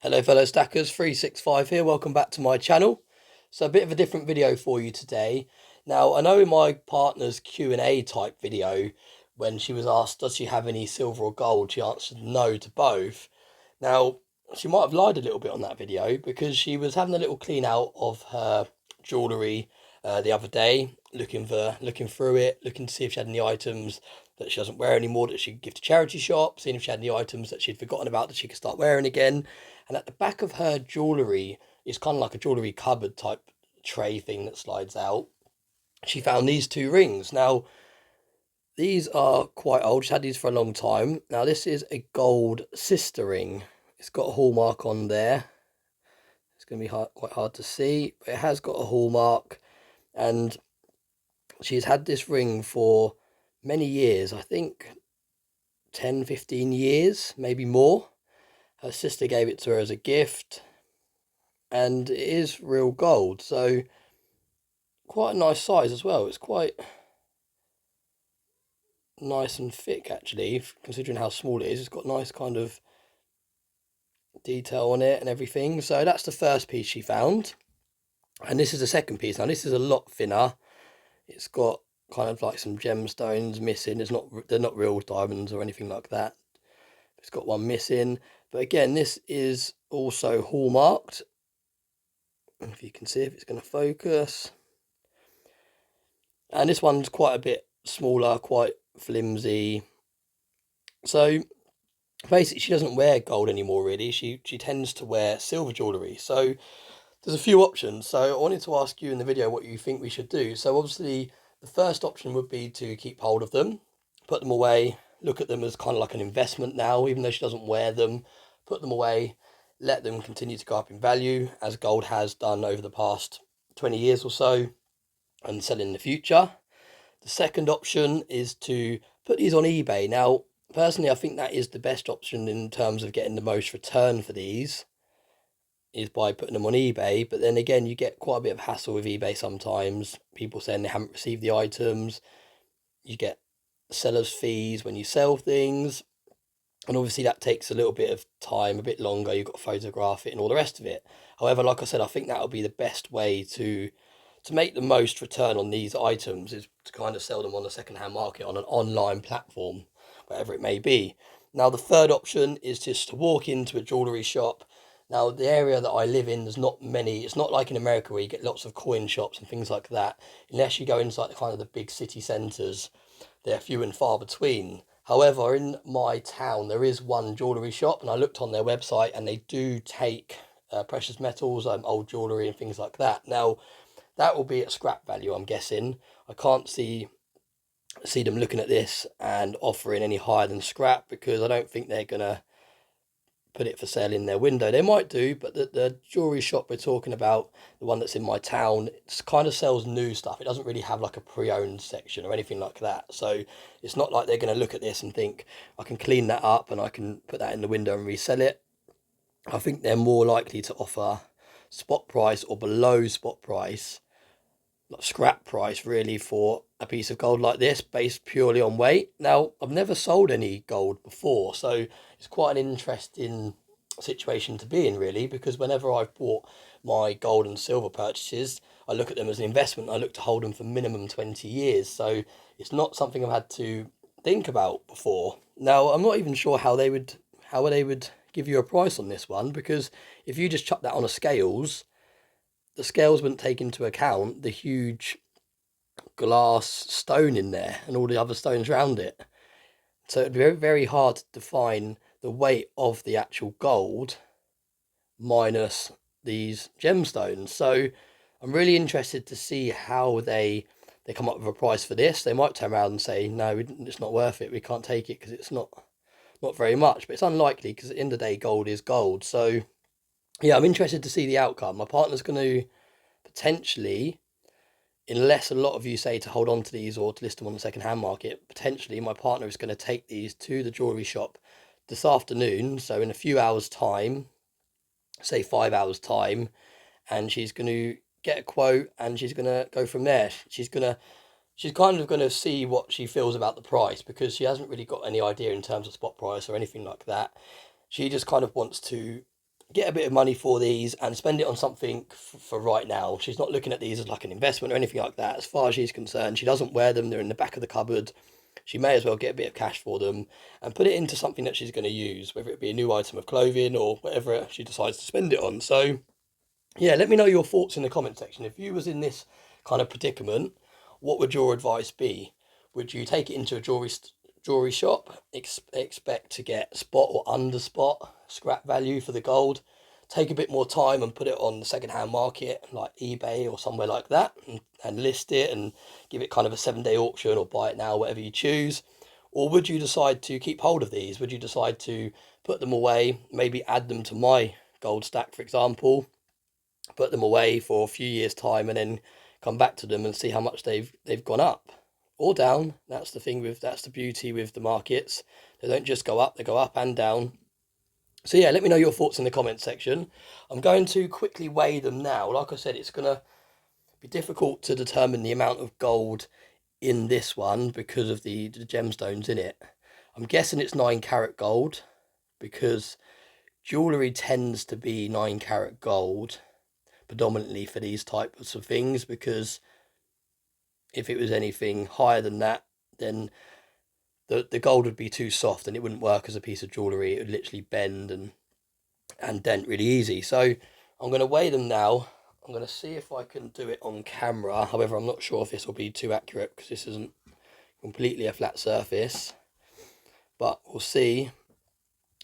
Hello fellow stackers, 365 here, welcome back to my channel. So a bit of a different video for you today. Now I know in my partner's Q&A type video, when she was asked does she have any silver or gold, she answered no to both. Now she might have lied a little bit on that video because she was having a little clean out of her jewellery the other day, looking through it, looking to see if she had any items that she doesn't wear anymore that she could give to charity shop, seeing if she had any items that she'd forgotten about that she could start wearing again. And at the back of her jewellery is kind of like a jewellery cupboard type tray thing that slides out. She found these two rings. Now, these are quite old. She's had these for a long time. Now, this is a gold sister ring. It's got a hallmark on there. It's going to be quite hard to see, but it has got a hallmark. And she's had this ring for many years. I think 10, 15 years, maybe more. Her sister gave it to her as a gift, and it is real gold, so quite a nice size as well. It's quite nice and thick actually, considering how small it is. It's got nice kind of detail on it and everything. So that's the first piece she found, and this is the second piece. Now this is a lot thinner. It's got kind of like some gemstones missing. They're not real diamonds or anything like that. It's got one missing, but again, this is also hallmarked. If you can see, if it's going to focus. And this one's quite a bit smaller, quite flimsy. So basically she doesn't wear gold anymore really. She tends to wear silver jewellery. So there's a few options. So I wanted to ask you in the video what you think we should do. So obviously the first option would be to keep hold of them, put them away, look at them as kind of like an investment now, even though she doesn't wear them, put them away, let them continue to go up in value as gold has done over the past 20 years or so, and sell in the future. The second option is to put these on eBay. Now, personally, I think that is the best option in terms of getting the most return for these, is by putting them on eBay. But then again, you get quite a bit of hassle with eBay sometimes. People saying they haven't received the items. You get seller's fees when you sell things. And obviously that takes a little bit of time, a bit longer. You've got to photograph it and all the rest of it. However, like I said, I think that would be the best way to make the most return on these items, is to kind of sell them on the second-hand market on an online platform, whatever it may be. Now, the third option is just to walk into a jewellery shop. Now, the area that I live in, there's not many. It's not like in America where you get lots of coin shops and things like that. Unless you go inside the kind of the big city centres, they're few and far between. However, in my town, there is one jewellery shop, and I looked on their website, and they do take precious metals, old jewellery and things like that. Now, that will be at scrap value, I'm guessing. I can't see them looking at this and offering any higher than scrap, because I don't think they're going to put it for sale in their window. They might do, but the jewellery shop we're talking about, the one that's in my town, it kind of sells new stuff. It doesn't really have like a pre-owned section or anything like that. So it's not like they're going to look at this and think, I can clean that up and I can put that in the window and resell it. I think they're more likely to offer spot price or below spot price, like scrap price really, for a piece of gold like this, based purely on weight. Now, I've never sold any gold before, so it's quite an interesting situation to be in really, because whenever I've bought my gold and silver purchases, I look at them as an investment. I look to hold them for minimum 20 years, so it's not something I've had to think about before. Now, I'm not even sure how they would give you a price on this one, because if you just chuck that on a scales, the scales wouldn't take into account the huge glass stone in there and all the other stones around it. So it'd be very, very hard to define the weight of the actual gold minus these gemstones. So I'm really interested to see how they come up with a price for this. They might turn around and say, no, it's not worth it. We can't take it because it's not very much. But it's unlikely, because at the end of the day, gold is gold. So yeah, I'm interested to see the outcome. My partner's going to potentially, unless a lot of you say to hold on to these or to list them on the second-hand market, potentially my partner is going to take these to the jewellery shop this afternoon. So in a few hours' time, say 5 hours' time, and she's going to get a quote and she's going to go from there. She's kind of going to see what she feels about the price, because she hasn't really got any idea in terms of spot price or anything like that. She just kind of wants to get a bit of money for these and spend it on something for right now. She's not looking at these as like an investment or anything like that. As far as she's concerned, she doesn't wear them. They're in the back of the cupboard. She may as well get a bit of cash for them and put it into something that she's going to use, whether it be a new item of clothing or whatever she decides to spend it on. So yeah, let me know your thoughts in the comment section. If you was in this kind of predicament, what would your advice be? Would you take it into a jewellery shop, expect to get spot or under spot scrap value for the gold, take a bit more time and put it on the second-hand market like eBay or somewhere like that, and list it and give it kind of a 7-day auction or buy it now, whatever you choose? Or would you decide to keep hold of these? Would you decide to put them away, maybe add them to my gold stack, for example, put them away for a few years' time and then come back to them and see how much they've gone up or down? That's the beauty with the markets. They don't just go up, they go up and down. So yeah, let me know your thoughts in the comments section. I'm going to quickly weigh them now. Like I said, it's going to be difficult to determine the amount of gold in this one because of the gemstones in it. I'm guessing it's 9 carat gold because jewellery tends to be 9 carat gold predominantly for these types of things, because if it was anything higher than that, then the gold would be too soft and it wouldn't work as a piece of jewellery. It would literally bend and dent really easy. So I'm going to weigh them now. I'm going to see if I can do it on camera. However, I'm not sure if this will be too accurate because this isn't completely a flat surface, but we'll see.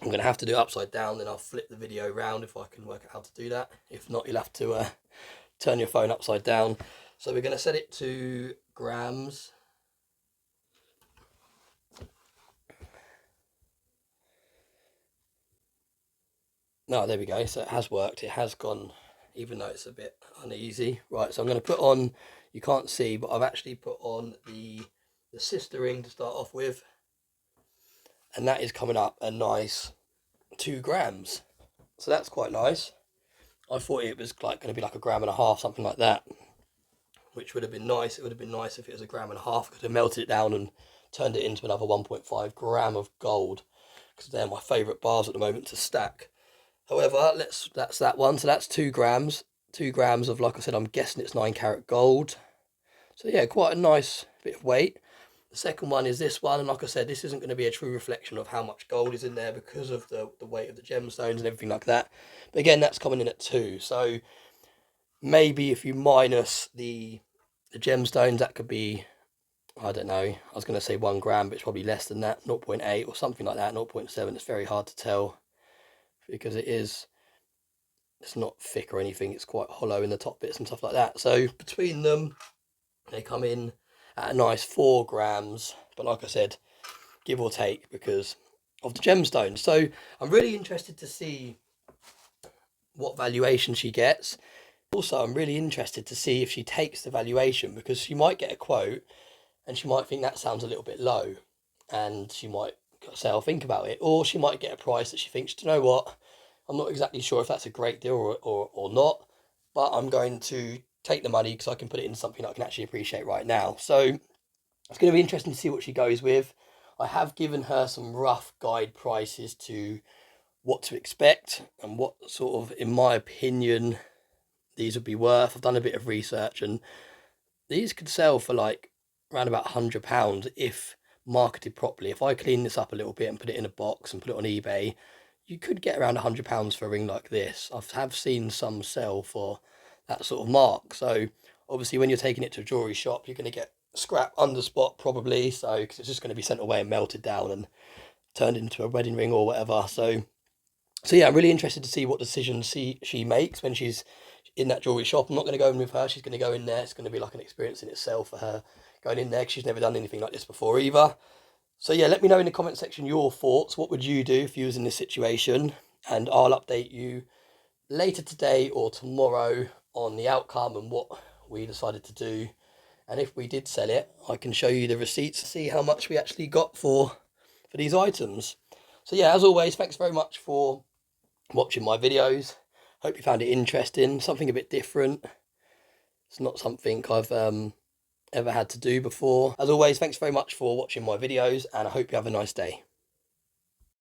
I'm going to have to do it upside down, then I'll flip the video around if I can work out how to do that. If not, you'll have to turn your phone upside down. So we're going to set it to grams. No, there we go. So it has worked. It has gone, even though it's a bit uneasy. Right, so I'm going to put on, you can't see, but I've actually put on the sister ring to start off with. And that is coming up a nice 2 grams. So that's quite nice. I thought it was like going to be like 1.5 grams, something like that, which would have been nice. It would have been nice if it was 1.5 grams. I could have melted it down and turned it into another 1.5 gram of gold, because they're my favourite bars at the moment to stack. However, that's that one. So that's 2 grams. 2 grams of, like I said, I'm guessing it's 9 carat gold. So yeah, quite a nice bit of weight. The second one is this one, and like I said, this isn't going to be a true reflection of how much gold is in there because of the weight of the gemstones and everything like that. But again, that's coming in at 2. So maybe if you minus the gemstones, that could be, I don't know, I was going to say 1 gram, but it's probably less than that, 0.8 or something like that, 0.7. It's very hard to tell because it's not thick or anything. It's quite hollow in the top bits and stuff like that. So between them, they come in at a nice 4 grams, but like I said, give or take because of the gemstones. So I'm really interested to see what valuation she gets. Also, I'm really interested to see if she takes the valuation, because she might get a quote and she might think that sounds a little bit low and she might say, I'll think about it. Or she might get a price that she thinks, do you know what, I'm not exactly sure if that's a great deal or not, but I'm going to take the money because I can put it in something I can actually appreciate right now. So it's going to be interesting to see what she goes with. I have given her some rough guide prices to what to expect and what sort of, in my opinion, these would be worth. I've done a bit of research and these could sell for like around about £100 if marketed properly. If I clean this up a little bit and put it in a box and put it on eBay, you could get around £100 for a ring like this. I have seen some sell for that sort of mark. So obviously when you're taking it to a jewellery shop, you're going to get scrap under spot probably, so because it's just going to be sent away and melted down and turned into a wedding ring or whatever. So yeah, I'm really interested to see what decision she makes when she's in that jewellery shop. I'm not going to go in with her. She's going to go in there. It's going to be like an experience in itself for her going in there, because she's never done anything like this before either. So yeah, let me know in the comment section your thoughts. What would you do if you was in this situation? And I'll update you later today or tomorrow on the outcome and what we decided to do. And if we did sell it, I can show you the receipts to see how much we actually got for these items. So yeah, as always, thanks very much for watching my videos. Hope you found it interesting, something a bit different. It's not something I've ever had to do before. As always, thanks very much for watching my videos, and I hope you have a nice day.